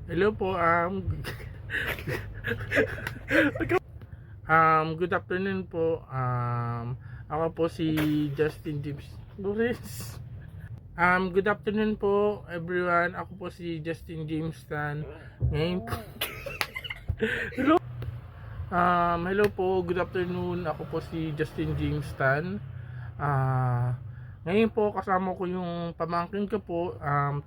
Hello po, good afternoon po. Ako po si Justin James Lores. Good afternoon po everyone. Ako po si Justin James Tan. Ngayon po, hello po, good afternoon. Ako po si Justin James Tan. Ngayon po kasama ko yung pamangkin ko po,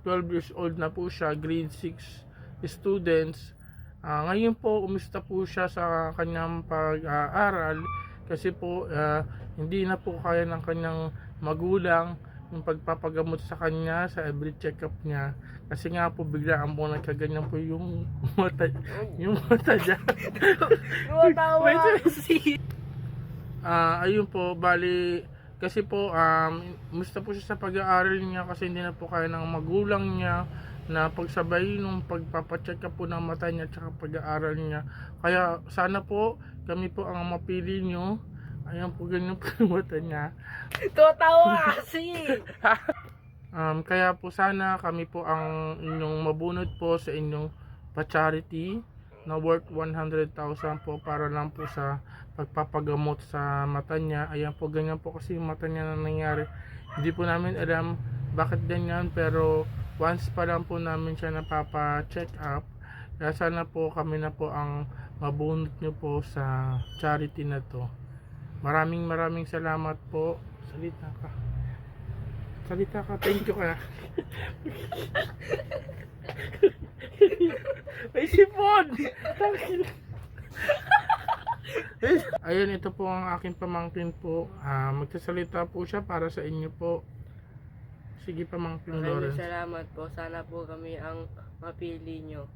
12 years old na po siya, grade 6 students. Ngayon po umista po siya sa kanyang pag-aaral kasi po hindi na po kaya ng kanyang magulang yung pagpapagamot sa kanya sa every check-up niya, kasi nga po biglaan po nagkaganyan po yung mata niya. Tumatawa kasi. Ayun po, bali kasi po musta po siya sa pag-aaral niya kasi hindi na po kaya ng magulang niya na pagsabay nung pagpapacheck up po ng mata niya at pag-aaral niya. Kaya sana po kami po ang mapili nyo. Ayan po, ganyan po yung mata niya. Tumatawa kasi. Kaya po sana kami po ang inyong mabunot po sa inyong pa-charity na worth 100,000 po para lang po sa pagpapagamot sa mata niya. Ayan po, ganyan po kasi yung mata niya na nangyari. Hindi po namin alam bakit ganyan, pero once pa lang po namin siya napapa-check up. Kaya sana po kami na po ang mabunot nyo po sa charity na to. Maraming salamat po. Salita ka. Thank you ka. May sipon! Ayun, ito po ang aking pamangkin po. Magsasalita po siya para sa inyo po. Sige, pamangkin Maraming Lawrence. salamat po. Sana po kami ang mapili nyo.